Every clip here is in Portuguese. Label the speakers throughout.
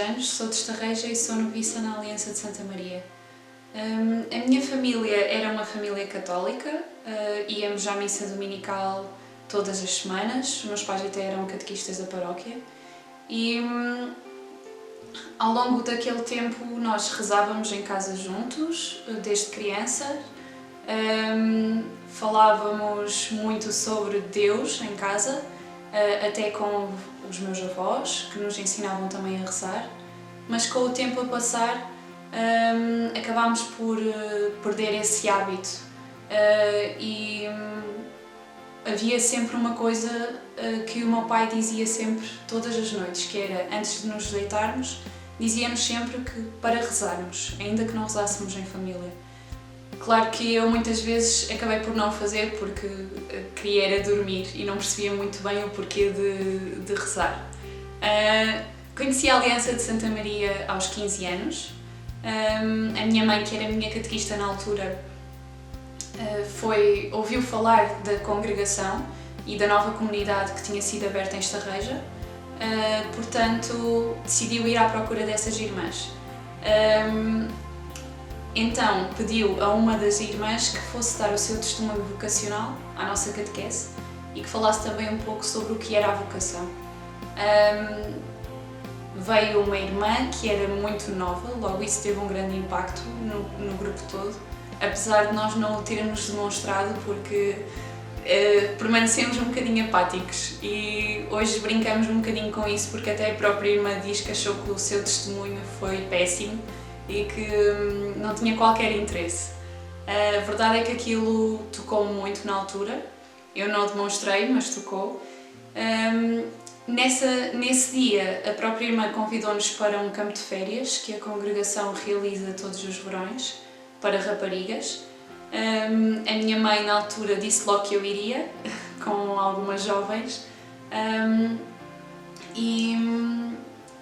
Speaker 1: anos, sou de Estarreja e sou noviça na Aliança de Santa Maria. A minha família era uma família católica, íamos à missa dominical todas as semanas, os meus pais até eram catequistas da paróquia e ao longo daquele tempo nós rezávamos em casa juntos, desde criança, falávamos muito sobre Deus em casa, até com os meus avós, que nos ensinavam também a rezar, mas com o tempo a passar acabámos por perder esse hábito e havia sempre uma coisa que o meu pai dizia sempre, todas as noites, que era, antes de nos deitarmos, dizia-nos sempre que para rezarmos, ainda que não rezássemos em família. Claro que eu muitas vezes acabei por não fazer porque queria era dormir e não percebia muito bem o porquê de rezar. Conheci a Aliança de Santa Maria aos 15 anos. A minha mãe, que era a minha catequista na altura, ouviu falar da congregação e da nova comunidade que tinha sido aberta em Estarreja, portanto decidiu ir à procura dessas irmãs. Então pediu a uma das irmãs que fosse dar o seu testemunho vocacional à nossa catequese e que falasse também um pouco sobre o que era a vocação. Veio uma irmã que era muito nova, logo isso teve um grande impacto no grupo todo, apesar de nós não o termos demonstrado porque permanecemos um bocadinho apáticos e hoje brincamos um bocadinho com isso porque até a própria irmã diz que achou que o seu testemunho foi péssimo e que não tinha qualquer interesse. A verdade é que aquilo tocou-me muito na altura, eu não demonstrei, mas tocou. Nesse dia, a própria irmã convidou-nos para um campo de férias que a congregação realiza todos os verões, para raparigas. A minha mãe, na altura, disse logo que eu iria, com algumas jovens.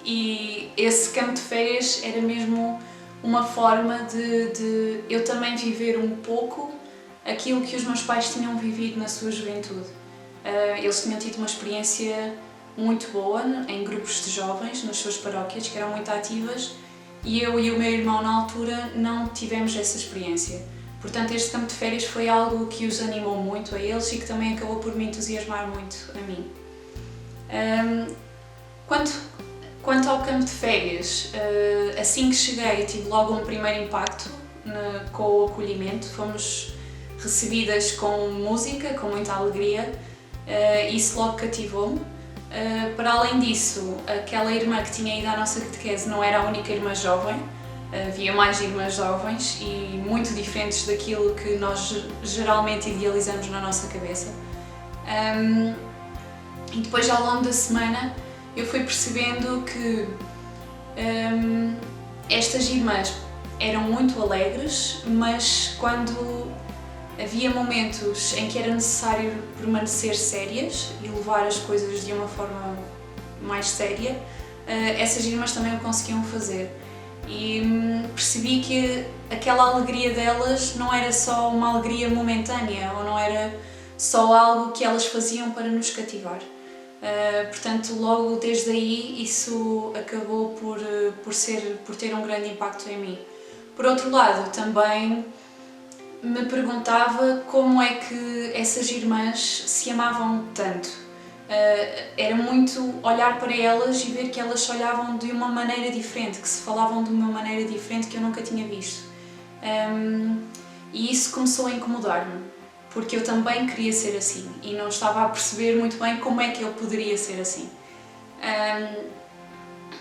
Speaker 1: E esse campo de férias era mesmo uma forma de eu também viver um pouco aquilo que os meus pais tinham vivido na sua juventude. Eles tinham tido uma experiência muito boa em grupos de jovens nas suas paróquias, que eram muito ativas, e eu e o meu irmão na altura não tivemos essa experiência. Portanto, este campo de férias foi algo que os animou muito a eles e que também acabou por me entusiasmar muito a mim. Quanto ao campo de férias, assim que cheguei tive logo um primeiro impacto com o acolhimento. Fomos recebidas com música, com muita alegria, isso logo cativou-me. Para além disso, aquela irmã que tinha ido à nossa catequese não era a única irmã jovem, havia mais irmãs jovens e muito diferentes daquilo que nós geralmente idealizamos na nossa cabeça. E depois, ao longo da semana, eu fui percebendo que estas irmãs eram muito alegres, mas quando havia momentos em que era necessário permanecer sérias e levar as coisas de uma forma mais séria, essas irmãs também o conseguiam fazer. E percebi que aquela alegria delas não era só uma alegria momentânea, ou não era só algo que elas faziam para nos cativar. Portanto, logo desde aí, isso acabou por ter um grande impacto em mim. Por outro lado, também me perguntava como é que essas irmãs se amavam tanto. Era muito olhar para elas e ver que elas se olhavam de uma maneira diferente, que se falavam de uma maneira diferente que eu nunca tinha visto. E isso começou a incomodar-me, porque eu também queria ser assim e não estava a perceber muito bem como é que eu poderia ser assim.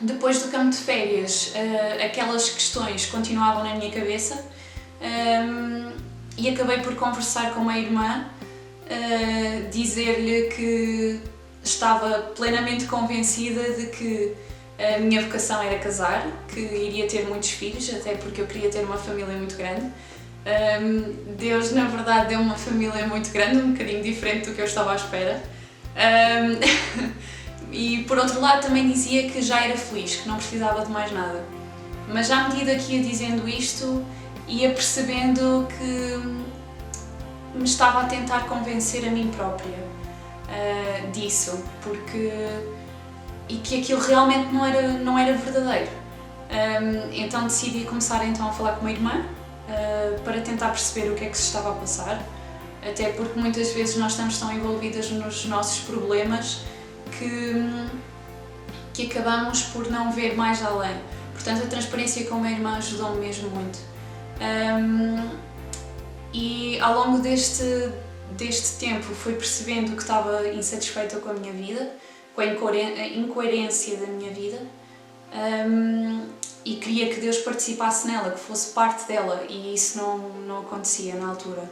Speaker 1: Depois do campo de férias, aquelas questões continuavam na minha cabeça e acabei por conversar com uma irmã, dizer-lhe que estava plenamente convencida de que a minha vocação era casar, que iria ter muitos filhos, até porque eu queria ter uma família muito grande. Deus, na verdade, deu uma família muito grande, um bocadinho diferente do que eu estava à espera. E, por outro lado, também dizia que já era feliz, que não precisava de mais nada. Mas à medida que ia dizendo isto, ia percebendo que me estava a tentar convencer a mim própria disso, porque e que aquilo realmente não era verdadeiro. Então decidi começar então a falar com uma irmã para tentar perceber o que é que se estava a passar, até porque muitas vezes nós estamos tão envolvidas nos nossos problemas que acabamos por não ver mais além. Portanto, a transparência com a minha irmã ajudou-me mesmo muito. E ao longo deste tempo fui percebendo que estava insatisfeita com a minha vida, com a incoerência da minha vida, e queria que Deus participasse nela, que fosse parte dela, e isso não acontecia na altura.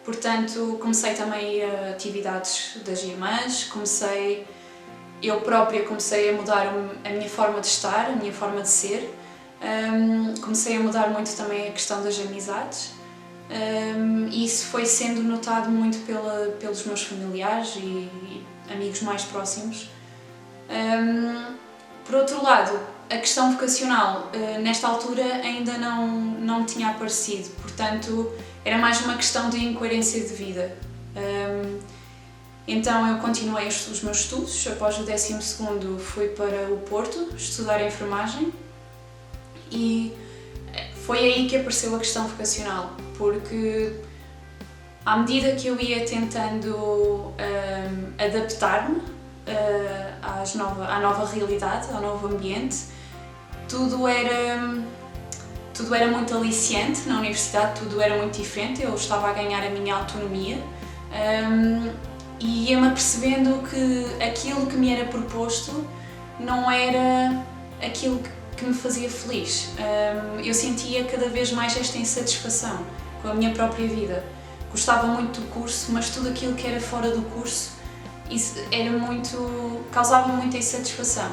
Speaker 1: Portanto, comecei também atividades das irmãs, eu própria comecei a mudar a minha forma de estar, a minha forma de ser, comecei a mudar muito também a questão das amizades, e isso foi sendo notado muito pelos meus familiares e amigos mais próximos. Por outro lado, a questão vocacional, nesta altura ainda não tinha aparecido, portanto era mais uma questão de incoerência de vida. Então eu continuei os meus estudos, após o 12º fui para o Porto estudar enfermagem e foi aí que apareceu a questão vocacional, porque à medida que eu ia tentando adaptar-me à nova realidade, ao novo ambiente, tudo era muito aliciante na universidade, tudo era muito diferente, eu estava a ganhar a minha autonomia e ia-me apercebendo que aquilo que me era proposto não era aquilo que me fazia feliz. Eu sentia cada vez mais esta insatisfação com a minha própria vida. Gostava muito do curso, mas tudo aquilo que era fora do curso causava muita insatisfação.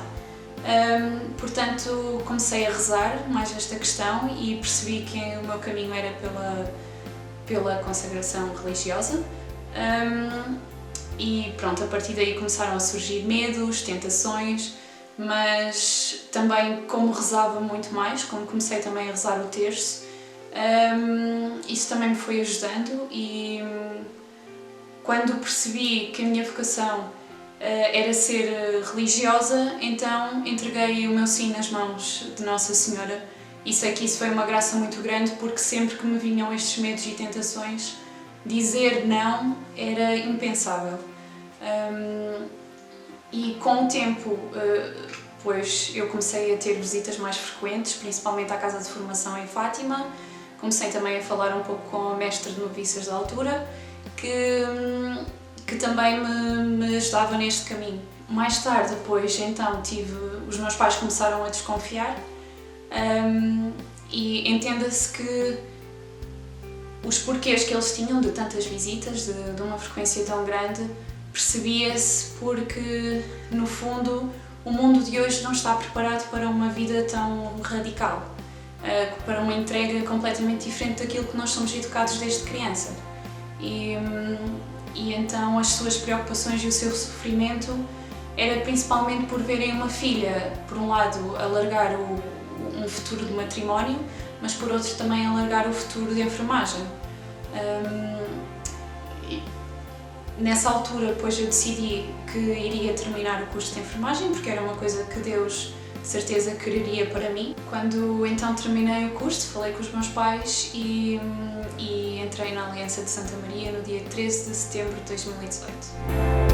Speaker 1: Portanto, comecei a rezar mais esta questão e percebi que o meu caminho era pela consagração religiosa. E pronto, a partir daí começaram a surgir medos, tentações, mas também como rezava muito mais, como comecei também a rezar o terço, isso também me foi ajudando e quando percebi que a minha vocação era ser religiosa, então entreguei o meu sim nas mãos de Nossa Senhora e sei que isso foi uma graça muito grande porque sempre que me vinham estes medos e tentações, dizer não era impensável. E com o tempo, pois eu comecei a ter visitas mais frequentes, principalmente à casa de formação em Fátima. Comecei também a falar um pouco com a mestre de noviças da altura, que também me ajudava neste caminho. Mais tarde, depois, então, os meus pais começaram a desconfiar e entenda-se que os porquês que eles tinham de tantas visitas, de uma frequência tão grande, percebia-se porque, no fundo, o mundo de hoje não está preparado para uma vida tão radical, para uma entrega completamente diferente daquilo que nós somos educados desde criança. E então as suas preocupações e o seu sofrimento era principalmente por verem uma filha, por um lado, alargar um futuro de matrimónio, mas por outro também alargar o futuro de enfermagem. Nessa altura, depois eu decidi que iria terminar o curso de enfermagem, porque era uma coisa que Deus, de certeza, quereria para mim. Quando então terminei o curso, falei com os meus pais e entrei na Aliança de Santa Maria no dia 13 de setembro de 2018.